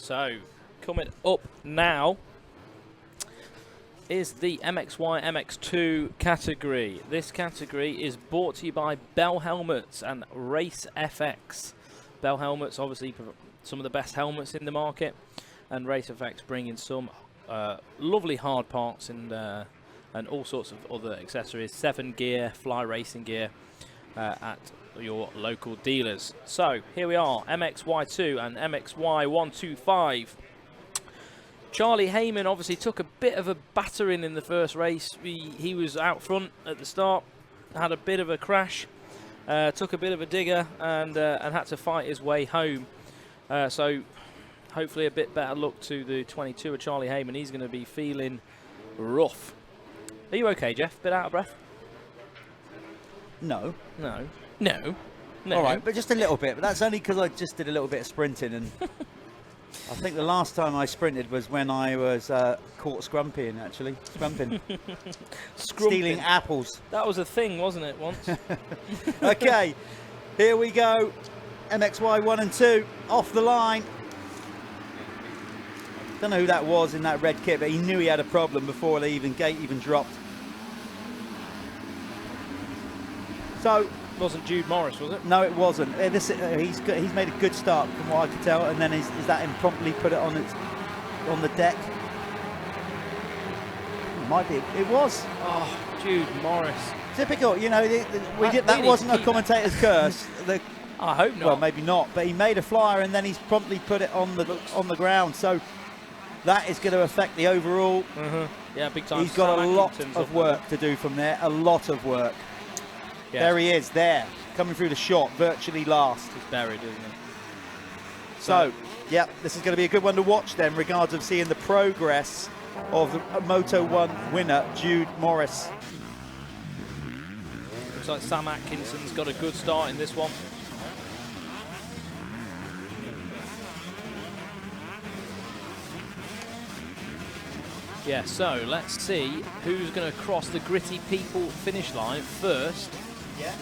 So, coming up now is the MXY MX2 category. This category is brought to you by Bell Helmets and Race FX. Bell Helmets, obviously, some of the best helmets in the market, and Race FX bringing some lovely hard parts and all sorts of other accessories, 7 gear, fly racing gear at your local dealers. So here we are, MXY2 and MXY125. Charlie Heyman obviously took a bit of a battering in the first race. He was out front at the start, had a bit of a crash, took a bit of a digger, and had to fight his way home. So hopefully a bit better luck to the 22 of Charlie Heyman. He's going to be feeling rough. Are you okay, Jeff? Bit out of breath? No. No. No. No. All right, but just a little bit. But that's only because I just did a little bit of sprinting, and I think the last time I sprinted was when I was caught scrumping, actually. Scrumping. Stealing apples. That was a thing, wasn't it, once? Okay, here we go. MXY1 and 2 off the line. Don't know who that was in that red kit, but he knew he had a problem before the gate even dropped. So, wasn't Jude Morris, was it? No, it wasn't. He's made a good start from what I could tell, and then is that him promptly put it on the deck? It might be. It was. Oh, Jude Morris. Typical. You know, that wasn't a commentator's curse. I hope not. Well, maybe not. But he made a flyer, and then he's promptly put it on the ground. So that is going to affect the overall. Yeah, big time. He's got a lot of work to do from there. A lot of work. Yes. There he is, coming through the shot, virtually last. He's buried, isn't he? So, yeah, this is going to be a good one to watch then, regards of seeing the progress of the Moto 1 winner, Jude Morris. Looks like Sam Atkinson's got a good start in this one. Yeah, so let's see who's going to cross the Gritty People finish line first. Yeah.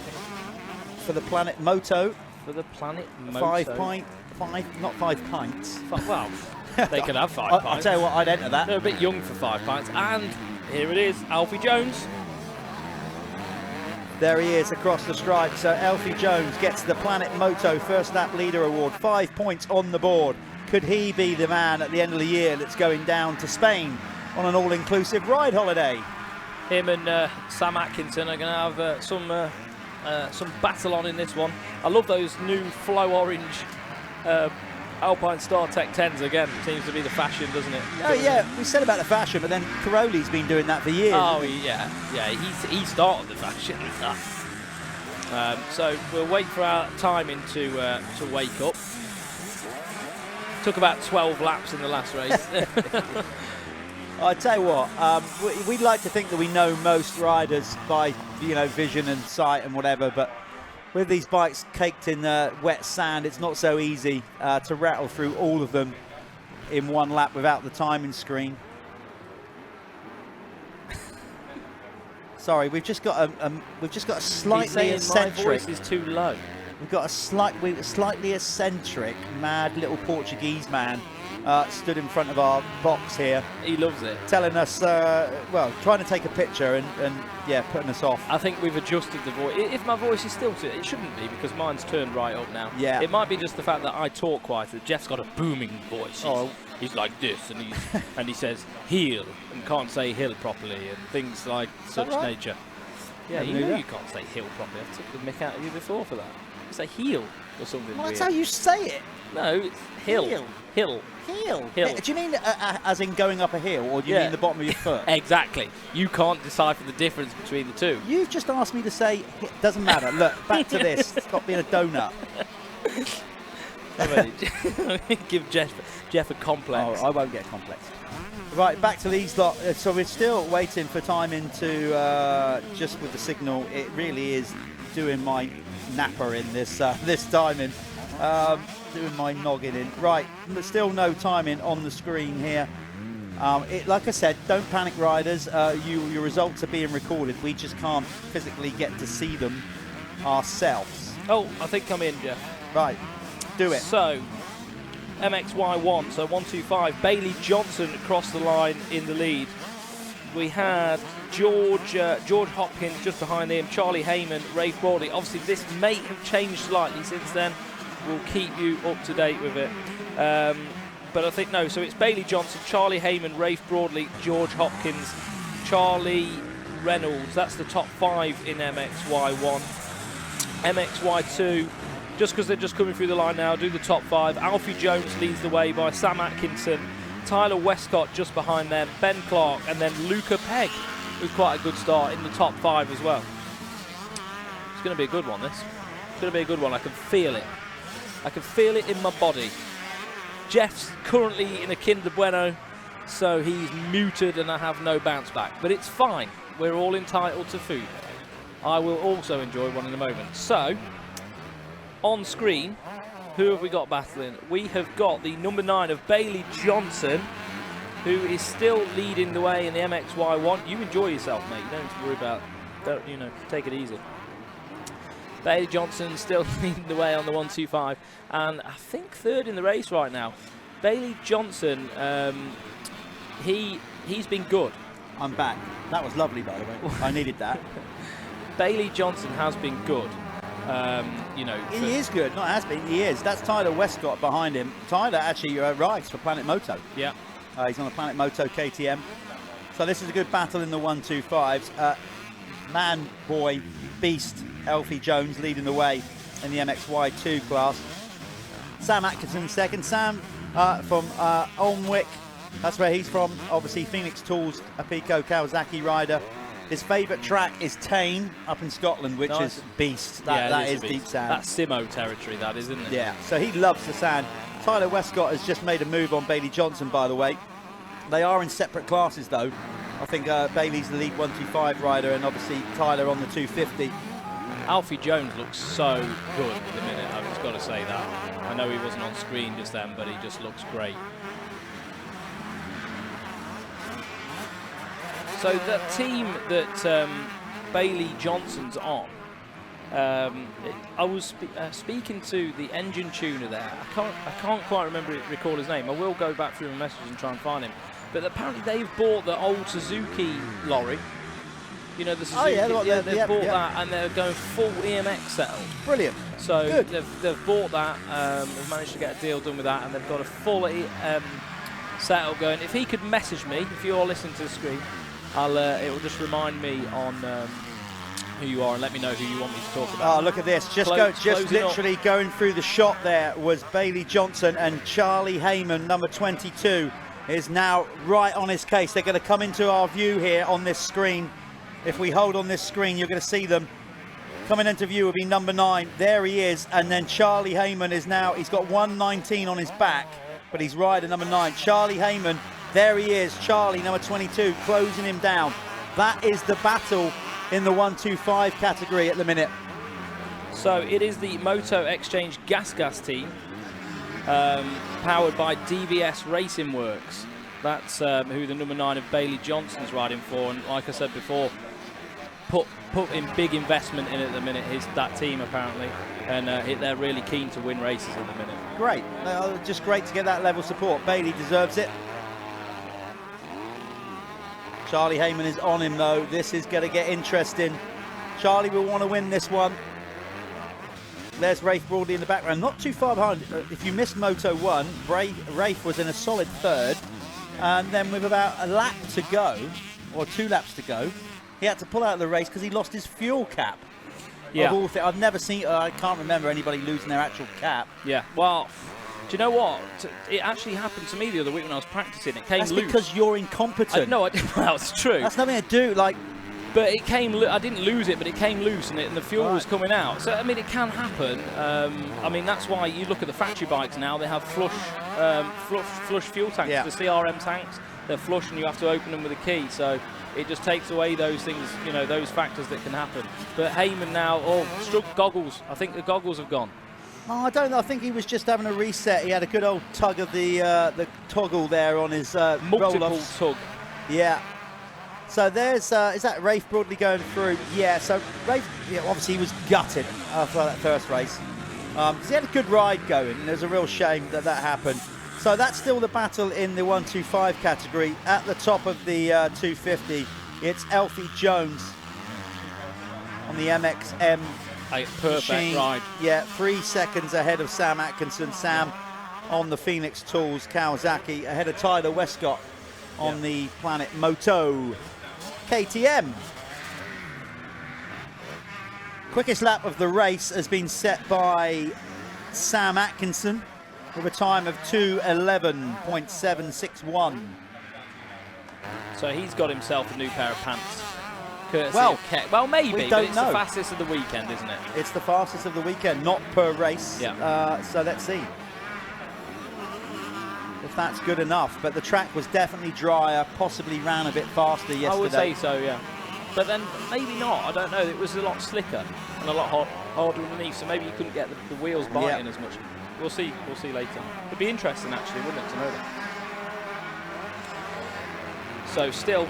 For the Planet Moto. For the Planet Moto. 5 not 5 pints. Well, they could have 5 pints. I'll tell you what, I'd enter that. They're a bit young for 5 pints. And here it is, Alfie Jones. There he is across the stripe. So Alfie Jones gets the Planet Moto First Lap Leader Award. 5 points on the board. Could he be the man at the end of the year that's going down to Spain on an all-inclusive ride holiday? Him and Sam Atkinson are going to have some battle on in this one. I love those new flow orange Alpine StarTech 10s again. Seems to be the fashion, doesn't it? Oh yeah, we said about the fashion, but then Caroli's been doing that for years. Oh yeah, he started the fashion. So we'll wait for our timing to wake up. Took about 12 laps in the last race. I tell you what, we'd like to think that we know most riders by vision and sight and whatever, but with these bikes caked in wet sand, it's not so easy to rattle through all of them in one lap without the timing screen. Sorry, we've just got a slightly eccentric. My voice is too low. We've got a slightly eccentric, mad little Portuguese man stood in front of our box here. He loves it. Telling us, trying to take a picture and yeah, putting us off. I think we've adjusted the voice. If my voice is stilted, it shouldn't be because mine's turned right up now. Yeah. It might be just the fact that I talk quieter. Jeff's got a booming voice. He's like this, and he says heel and can't say hill properly and things like such nature. Yeah, you know you can't say hill properly. I've took the mick out of you before for that. You say heel or something. Well, that's weird. how you say it. No, it's hill. Hill. Do you mean as in going up a hill, or do you mean the bottom of your foot? Exactly. You can't decipher the difference between the two. You've just asked me to say, doesn't matter. Look, back to this. Stop being a donut. Give Jeff a complex. Oh, I won't get a complex. Right, back to these lot. So we're still waiting for timing to, just with the signal, it really is doing my napper in this timing. Doing my noggin in. Right, but still no timing on the screen here. Like I said, don't panic, riders. Your results are being recorded. We just can't physically get to see them ourselves. Oh, I think I'm in, Jeff. Right, do it. So, MXY1, so 125, Bailey Johnson across the line in the lead. We had George Hopkins just behind him, Charlie Heyman, Rafe Broadley. Obviously, this may have changed slightly since then. We'll keep you up to date with it. But I think, no, so it's Bailey Johnson, Charlie Heyman, Rafe Broadley, George Hopkins, Charlie Reynolds. That's the top 5 in MXY1. MXY2, just because they're just coming through the line now, do the top 5. Alfie Jones leads the way by Sam Atkinson. Tyler Westcott just behind them, Ben Clark, and then Luca Pegg, who's quite a good start in the top 5 as well. It's going to be a good one, this. It's going to be a good one. I can feel it. I can feel it in my body. Jeff's currently in a Kinder Bueno, so he's muted and I have no bounce back. But it's fine. We're all entitled to food. I will also enjoy one in a moment. So, on screen, who have we got battling? We have got the number 9 of Bailey Johnson, who is still leading the way in the MXY1. You enjoy yourself, mate. You don't have to worry about, take it easy. Bailey Johnson still leading the way on the 125, and I think 3rd in the race right now. Bailey Johnson, he's been good. I'm back. That was lovely, by the way. I needed that. Bailey Johnson has been good. He is good. Not has been. He is. That's Tyler Westcott behind him. Tyler actually rides for Planet Moto. Yeah. He's on the Planet Moto KTM. So this is a good battle in the 125s. Man, boy, beast, Alfie Jones leading the way in the MXY2 class. Sam Atkinson second. Sam from Alnwick. That's where he's from. Obviously, Phoenix Tools, a Pico Kawasaki rider. His favourite track is Tain up in Scotland, which is beast. That is deep sand. That's Simo territory, that is, isn't it? Yeah, so he loves the sand. Tyler Westcott has just made a move on Bailey Johnson, by the way. They are in separate classes, though. I think Bailey's the lead 125 rider, and obviously Tyler on the 250. Alfie Jones looks so good at the minute, I've just got to say that. I know he wasn't on screen just then, but he just looks great. So the team that Bailey Johnson's on, I was speaking to the engine tuner there. I can't quite recall his name. I will go back through my messages and try and find him. But apparently they've bought the old Suzuki lorry. You know, the Suzuki. Oh yeah, they've bought that, and they're going full EMX setup. Brilliant. So they've bought that. They've managed to get a deal done with that, and they've got a full setup going. If he could message me, if you're listening to the screen, it will just remind me on who you are and let me know who you want me to talk about. Oh, look at this. Just literally going through the shot there was Bailey Johnson, and Charlie Heyman, number 22, is now right on his case. They're going to come into our view here on this screen. If we hold on this screen, you're going to see them. Coming into view will be number 9. There he is. And then Charlie Heyman is now, he's got 119 on his back, but he's riding number 9. Charlie Heyman. There he is, Charlie, number 22, closing him down. That is the battle in the 125 category at the minute. So it is the Moto Exchange Gas team, powered by DVS Racing Works. That's who the number 9 of Bailey Johnson's riding for. And like I said before, put in big investment in at the minute, that team apparently. And they're really keen to win races at the minute. Great, just great to get that level of support. Bailey deserves it. Charlie Heyman is on him though. This is going to get interesting. Charlie will want to win this one. There's Rafe Broadley in the background, not too far behind. If you missed Moto 1, Rafe was in a solid 3rd, and then with about a lap to go, or 2 laps to go, he had to pull out of the race because he lost his fuel cap. Yeah. I've never seen, I can't remember anybody losing their actual cap. Yeah, well, do you know what? It actually happened to me the other week when I was practicing. It came loose. That's because you're incompetent. No, well, it's true. That's nothing to do, like... But it came, I didn't lose it, but it came loose and the fuel was coming out. So, I mean, it can happen. I mean, that's why you look at the factory bikes now, they have flush fuel tanks, the CRM tanks. They're flush and you have to open them with a key. So it just takes away those things, you know, those factors that can happen. But Heyman now, goggles. I think the goggles have gone. Oh, I don't know. I think he was just having a reset. He had a good old tug of the toggle there on his multiple tug. Yeah. So there's, is that Rafe Broadley going through? Yeah, so Rafe, obviously he was gutted after that first race. He had a good ride going, and there's a real shame that that happened. So that's still the battle in the 125 category. At the top of the 250, it's Alfie Jones on the MXM. A perfect machine. ride. Yeah, 3 seconds ahead of Sam Atkinson. Sam on the Phoenix Tools Kawasaki, ahead of Tyler Westcott on the Planet Moto KTM. Quickest lap of the race has been set by Sam Atkinson with a time of 2:11.761. So he's got himself a new pair of pants. Courtesy Well, of Keck. Well, maybe, we but don't it's know. the fastest of the weekend, isn't it? It's the fastest of the weekend, not per race. Yeah. So let's see if that's good enough. But the track was definitely drier, possibly ran a bit faster yesterday. I would say so, yeah. But then maybe not. I don't know. It was a lot slicker and a lot harder underneath, so maybe you couldn't get the wheels biting as much. We'll see. We'll see later. It'd be interesting, actually, wouldn't it, to know that? So still,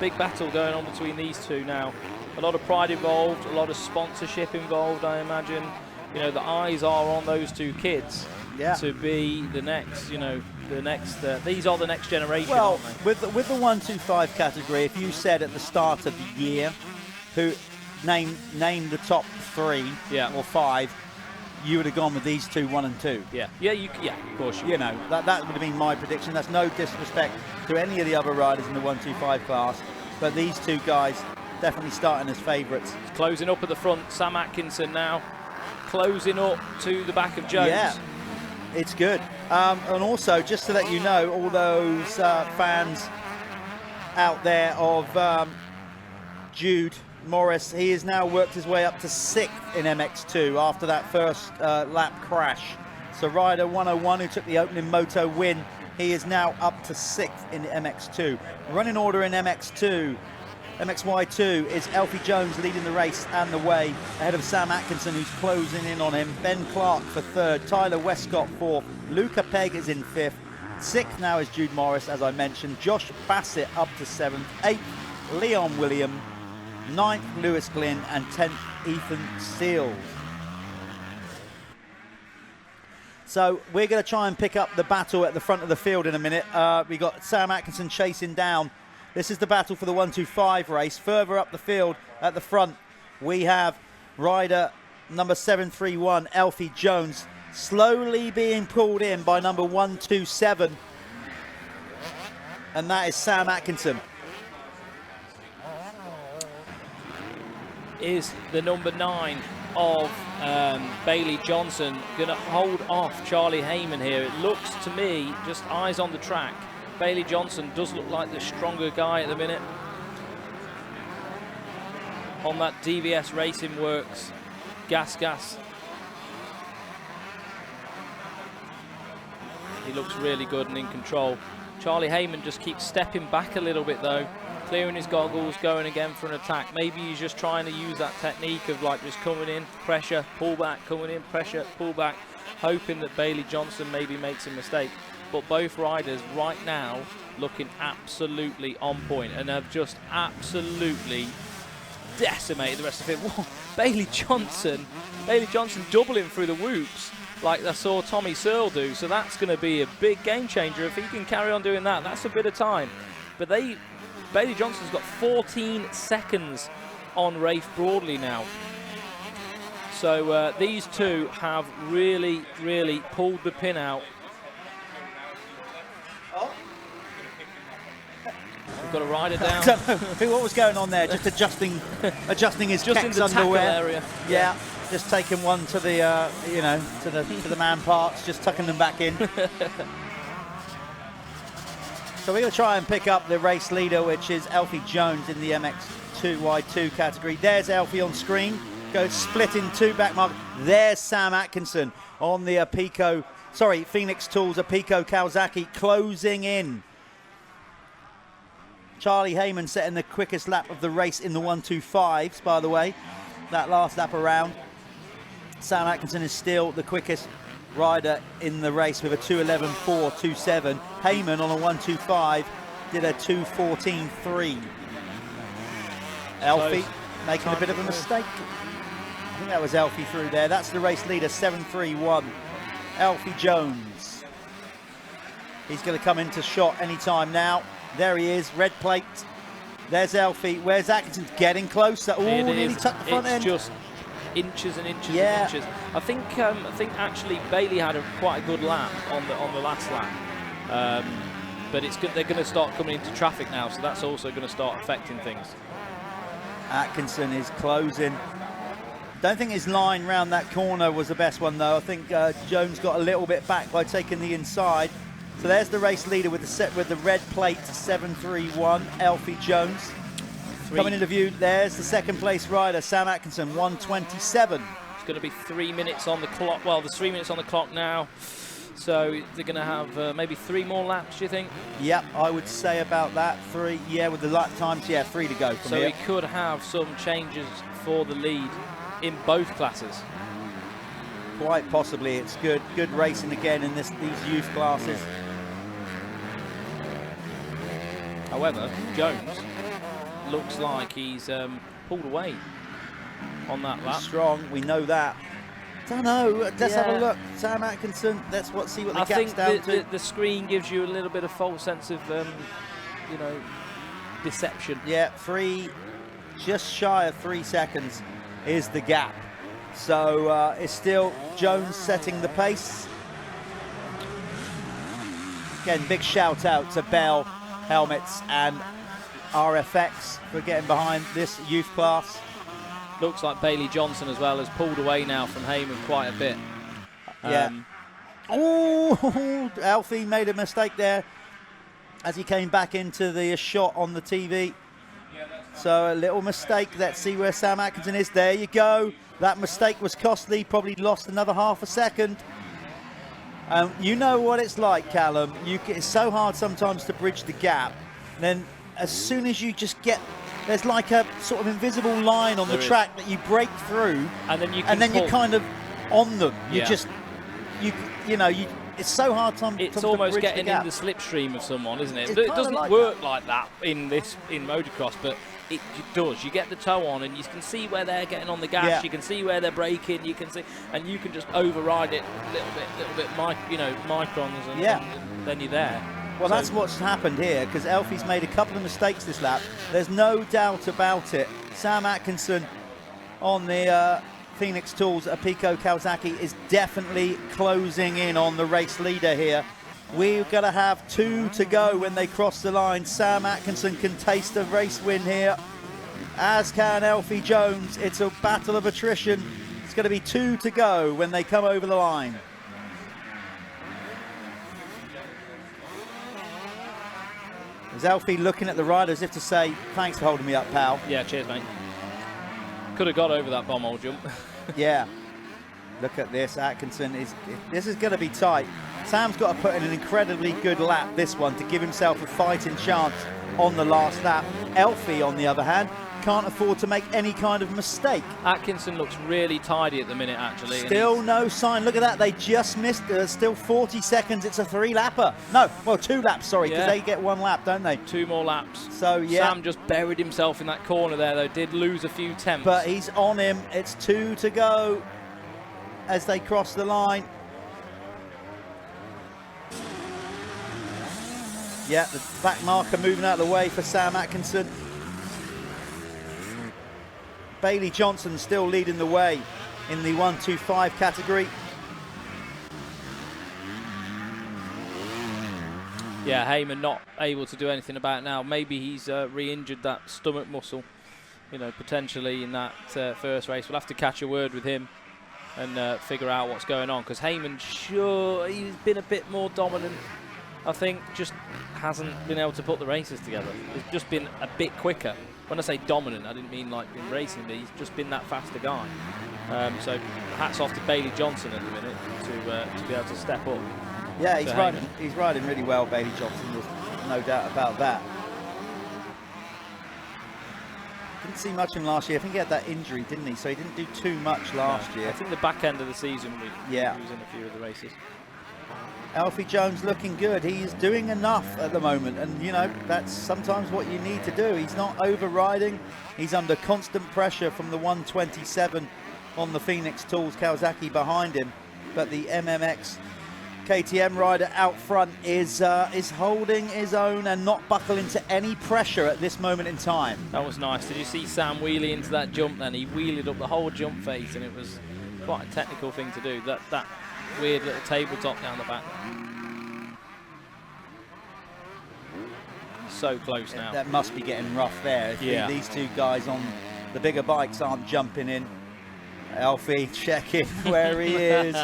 big battle going on between these two now. A lot of pride involved, a lot of sponsorship involved, I imagine. You know, the eyes are on those two kids to be the next, you know, the next, these are the next generation, well, aren't they? with the 125 category, if you said at the start of the year who name the top 3 or 5, you would have gone with these two, 1 and 2. Yeah, of course. You know, that would have been my prediction. That's no disrespect to any of the other riders in the 125 class, but these two guys definitely starting as favourites. Closing up at the front, Sam Atkinson now closing up to the back of Jones. Yeah, it's good. And also, just to let you know, all those fans out there of Jude Morris, he has now worked his way up to 6th in MX2 after that first lap crash. So rider 101 who took the opening moto win, he is now up to 6th in MX2. Running order in MX2, MXY2 is Alfie Jones leading the race and the way, ahead of Sam Atkinson who's closing in on him. Ben Clark for 3rd, Tyler Westcott 4th, Luca Pegg is in 5th. 6th now is Jude Morris, as I mentioned. Josh Bassett up to 7th, 8th Leon William, 9th Lewis Glynn, and 10th Ethan Seals. So we're going to try and pick up the battle at the front of the field in a minute. We got Sam Atkinson chasing down. This is the battle for the 125 race. Further up the field at the front, we have rider number 731, Alfie Jones, slowly being pulled in by number 127. And that is Sam Atkinson. Is the number 9 of Bailey Johnson going to hold off Charlie Heyman here? It looks to me, just eyes on the track, Bailey Johnson does look like the stronger guy at the minute on that DVS Racing Works gas. He looks really good and in control. Charlie Heyman just keeps stepping back a little bit though, clearing his goggles, going again for an attack. Maybe he's just trying to use that technique of like just coming in, pressure, pull back, coming in, pressure, pull back, hoping that Bailey Johnson maybe makes a mistake. But both riders right now looking absolutely on point and have just absolutely decimated the rest of it. Whoa, Bailey Johnson doubling through the whoops like I saw Tommy Searle do. So that's going to be a big game changer if he can carry on doing that. That's a bit of time. But Bailey Johnson's got 14 seconds on Rafe Broadley now. So these two have really, really pulled the pin out. We've got a rider down. I don't know what was going on there, just adjusting his just Keck's in the tackle underwear. area. Yeah, just taking one to the, to the man parts, just tucking them back in. So we're going to try and pick up the race leader, which is Alfie Jones in the MX2Y2 category. There's Alfie on screen. Goes split in 2 back mark. There's Sam Atkinson on the Phoenix Tools Apico Kawasaki closing in. Charlie Heyman setting the quickest lap of the race in the 125s, by the way. That last lap around. Sam Atkinson is still the quickest rider in the race with a 2:11.427. Heyman on a 125 did a 2:14.3. Alfie making a bit of a mistake. I think that was Elfie through there. That's the race leader, 7-3-1. Elfie Jones. He's going to come into shot anytime now. There he is, red plate. There's Elfie. Where's Atkinson? Getting closer. Oh, nearly tucked the front end. Just inches and inches and inches. I think actually Bailey had quite a good lap on the last lap. But it's good. They're going to start coming into traffic now, so that's also going to start affecting things. Atkinson is closing. Don't think his line round that corner was the best one though. I think Jones got a little bit back by taking the inside. So there's the race leader with the red plate, 7-3-1, Elfie Jones. Coming into view, there's the second place rider, Sam Atkinson, 1:27. It's going to be 3 minutes on the clock. Well, there's 3 minutes on the clock now. So they're going to have maybe 3 more laps, do you think? Yep, I would say about that. 3, yeah, with the lap times, yeah, 3 to go from here. So we could have some changes for the lead in both classes. Quite possibly. It's good racing again in these youth classes. However, Jones looks like he's pulled away on that lap. Strong, we know that. Don't know. Let's have a look. Sam Atkinson. See what the gap's down to. The screen gives you a little bit of false sense of, you know, deception. Yeah, just shy of 3 seconds is the gap. So it's still Jones setting the pace. Again, big shout out to Bell Helmets and RFX for getting behind this youth class. Looks like Bailey Johnson as well has pulled away now from Heyman quite a bit. Yeah. Oh, Alfie made a mistake there as he came back into the shot on the TV. So a little mistake. Let's see where Sam Atkinson is. There you go. That mistake was costly. Probably lost another half a second. You know what it's like, Callum. It's so hard sometimes to bridge the gap. Then as soon as you just get, there's like a sort of invisible line on the track that you break through, and then you're kind of on them. It's so hard to It's almost getting in the slipstream of someone, isn't it? It doesn't work like that in motocross, but it does. You get the toe on, and you can see where they're getting on the gas. Yeah. You can see where they're braking. You can see, and you can just override it a little bit, microns, and then you're there. Well, that's what's happened here, because Elfie's made a couple of mistakes this lap. There's no doubt about it. Sam Atkinson on the Phoenix Tools Pico Kawasaki is definitely closing in on the race leader here. We're going to have 2 to go when they cross the line. Sam Atkinson can taste a race win here, as can Elfie Jones. It's a battle of attrition. It's going to be 2 to go when they come over the line. There's Elfie looking at the rider as if to say, thanks for holding me up, pal. Yeah, cheers, mate. Could have got over that bomb hole jump. Yeah. Look at this. Atkinson this is going to be tight. Sam's got to put in an incredibly good lap, this one, to give himself a fighting chance on the last lap. Elfie, on the other hand, can't afford to make any kind of mistake. Atkinson looks really tidy at the minute, actually. Still no sign. Look at that. They just missed. Still 40 seconds. It's a 3-lapper. No, well, 2 laps, sorry, because they get 1 lap, don't they? 2 more laps. So, yeah. Sam just buried himself in that corner there, though. Did lose a few tenths. But he's on him. It's 2 to go as they cross the line. Yeah, the back marker moving out of the way for Sam Atkinson. Bailey Johnson still leading the way in the 125 category. Yeah, Heyman not able to do anything about it now. Maybe he's re-injured that stomach muscle, you know, potentially in that first race. We'll have to catch a word with him and figure out what's going on, because Heyman, sure, he's been a bit more dominant. I think just hasn't been able to put the races together. He's just been a bit quicker. When I say dominant, I didn't mean like in racing, but he's just been that faster guy. So hats off to Bailey Johnson at the minute to be able to step up. Yeah, he's riding really well, Bailey Johnson, there's no doubt about that. Didn't see much in last year. I think he had that injury, didn't he? So he didn't do too much last year. I think the back end of the season he was in a few of the races. Alfie Jones looking good. He's doing enough at the moment, and you know, that's sometimes what you need to do. He's not overriding. He's under constant pressure from the 127 on the Phoenix Tools Kawasaki behind him, but the MMX KTM rider out front is holding his own and not buckling to any pressure at this moment in time. That was nice. Did you see Sam wheelie into that jump then? He wheelied up the whole jump face, and it was quite a technical thing to do. That weird little tabletop down the back. So close now. That must be getting rough there. If these two guys on the bigger bikes aren't jumping in. Alfie checking where he is.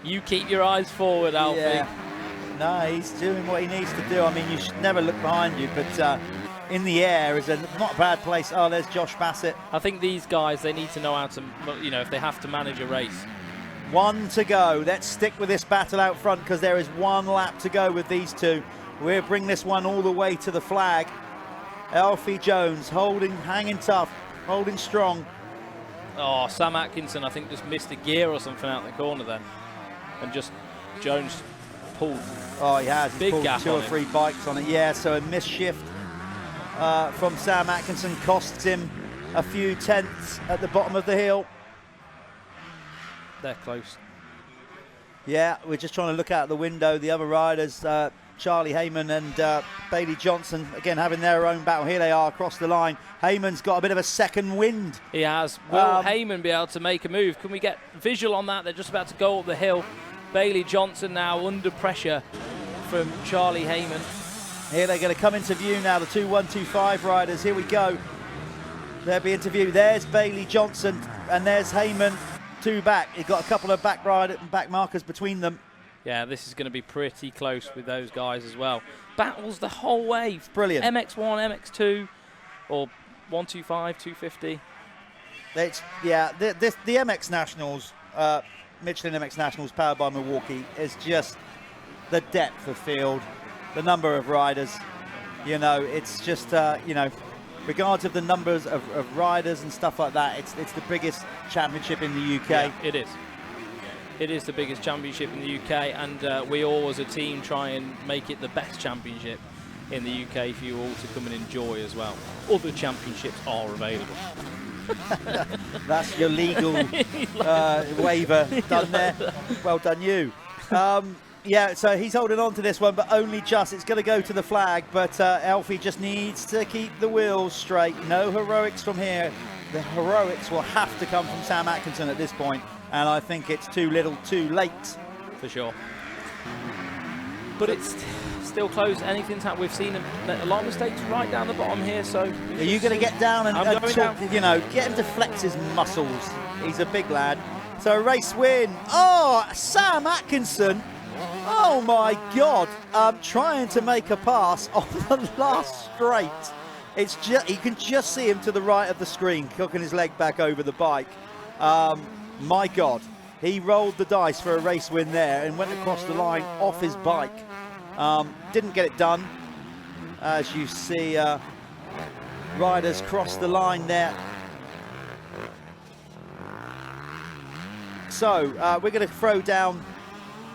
You keep your eyes forward, Alfie. Yeah. No, he's doing what he needs to do. I mean, you should never look behind you, but in the air is not a bad place. Oh, there's Josh Bassett. I think these guys, they need to know how to, you know, if they have to manage a race. 1 to go. Let's stick with this battle out front because there is 1 lap to go with these two. We'll bring this one all the way to the flag. Alfie Jones hanging tough, holding strong. Oh, Sam Atkinson, I think, just missed a gear or something out the corner then. And just Jones pulled. Oh, he has. He's pulled gap 2 or 3 bikes on it. Yeah, so a misshift from Sam Atkinson costs him a few tenths at the bottom of the hill. They're close. Yeah, we're just trying to look out the window. The other riders, Charlie Heyman and Bailey Johnson, again having their own battle. Here they are across the line. Heyman's got a bit of a second wind. He has. Will Heyman be able to make a move? Can we get visual on that? They're just about to go up the hill. Bailey Johnson now under pressure from Charlie Heyman. Here they're going to come into view now, the 2-1-2-5 riders. Here we go. They'll be into view. There's Bailey Johnson and there's Heyman, 2 back. You've got a couple of back markers between them. Yeah, this is going to be pretty close with those guys as well. Battles the whole way. Brilliant. MX1, MX2, or 125, 250. It's, yeah, the MX Nationals, Michelin MX Nationals powered by Milwaukee is just the depth of field, the number of riders. You know, it's just, you know, regardless of the numbers of riders and stuff like that, it's the biggest championship in the UK. Yeah, it is. It is the biggest championship in the UK, and we all as a team try and make it the best championship in the UK for you all to come and enjoy as well. Other championships are available. That's your legal waiver done there. Well done you. Yeah, so he's holding on to this one, but only just. It's going to go to the flag, but Alfie just needs to keep the wheels straight. No heroics from here. The heroics will have to come from Sam Atkinson at this point, and I think it's too little too late. For sure. But it's still close. Anything's happened. We've seen a lot of mistakes right down the bottom here, so... Are you going to get down and talk, down. You know, get him to flex his muscles? He's a big lad. So a race win. Oh, Sam Atkinson. Oh my God. Trying to make a pass on the last straight. It's just, you can just see him to the right of the screen, cooking his leg back over the bike. My God, he rolled the dice for a race win there and went across the line off his bike. Didn't get it done. As you see, riders cross the line there. So we're going to throw down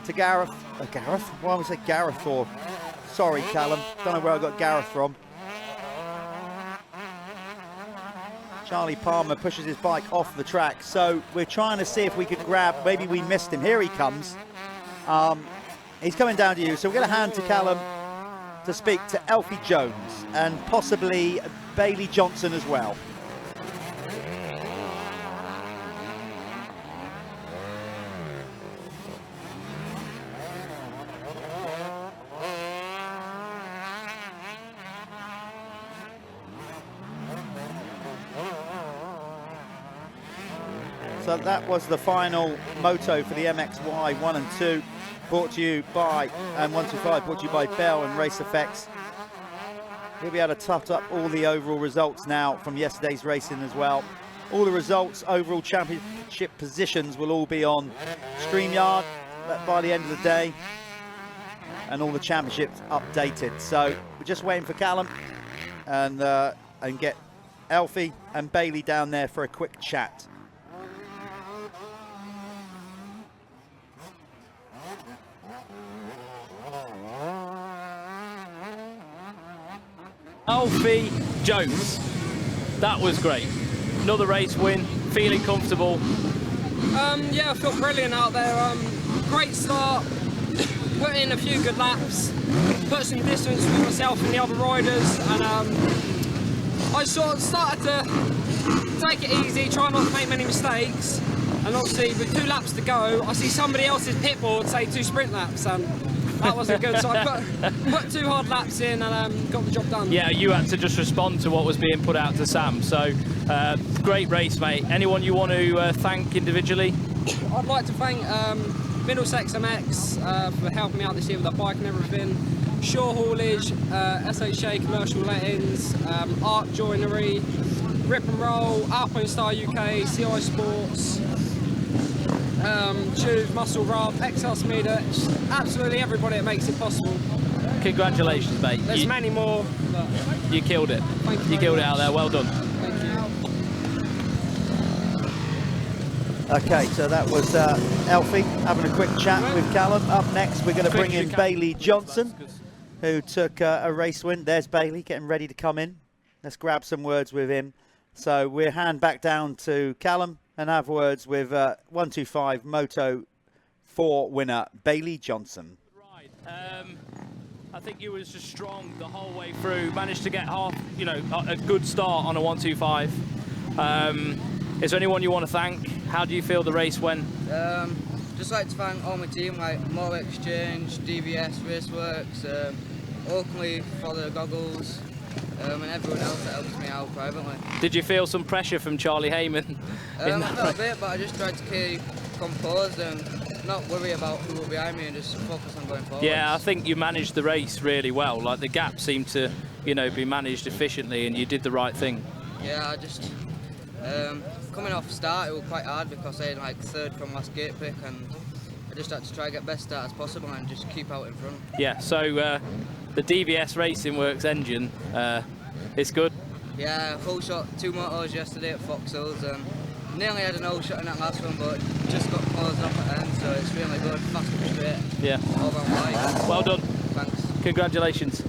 to Gareth. Gareth? Why was it Gareth for? Sorry, Callum. Don't know where I got Gareth from. Charlie Palmer pushes his bike off the track, so we're trying to see if we could grab, maybe we missed him. Here he comes. He's coming down to you, so we're going to hand to Callum to speak to Alfie Jones and possibly Bailey Johnson as well. So that was the final moto for the MXY1 and 2, brought to you by, and 125, brought to you by Bell and Race Effects. We'll be able to tot up all the overall results now from yesterday's racing as well. All the results, overall championship positions will all be on StreamYard by the end of the day, and all the championships updated. So we're just waiting for Callum and get Alfie and Bailey down there for a quick chat. Alfie Jones, that was great. Another race win, feeling comfortable? Yeah, I feel brilliant out there. Great start, put in a few good laps, put some distance with myself and the other riders, and I sort of started to take it easy, try not to make many mistakes, and obviously with 2 laps to go, I see somebody else's pit board say 2 sprint laps, and that wasn't good, so I put 2 hard laps in and got the job done. Yeah, you had to just respond to what was being put out to Sam, so great race, mate. Anyone you want to thank individually? I'd like to thank Middlesex MX for helping me out this year with the bike and everything, Shore Haulage, SHA Commercial Lettings, Art Joinery, Rip and Roll, Alpine Star UK, CI Sports, Juve, Muscle Rub, XL Media, absolutely everybody that makes it possible. Congratulations, mate. There's many more. You killed it. Thank you. You killed it out there. Well done. Thank you. Okay, so that was Alfie having a quick chat with Callum. Up next, we're going to bring in Bailey Johnson, who took a race win. There's Bailey getting ready to come in. Let's grab some words with him. So we'll hand back down to Callum and have words with 125 Moto 4 winner Bailey Johnson. Right. I think you was just strong the whole way through. Managed to get a good start on a 125. Is there anyone you want to thank? How do you feel the race went? Just like to thank all my team, like Motor Exchange, DVS, Raceworks, Oakley for the goggles, and everyone else that helps me out privately. Did you feel some pressure from Charlie Heyman? A little bit, but I just tried to keep composed and not worry about who were behind me and just focus on going forward. Yeah, I think you managed the race really well. Like the gap seemed to, be managed efficiently, and you did the right thing. Yeah, I just coming off start, it was quite hard because I had like 3rd from last gate pick, and I just had to try to get best start as possible and just keep out in front. Yeah, so the DVS Racing Works engine, it's good. Yeah, full shot 2 motos yesterday at Fox Hills, and nearly had an old shot in that last one, but just got closed off at the end, so it's really good, fast and straight. Yeah. All round bike. Well done. Thanks. Congratulations.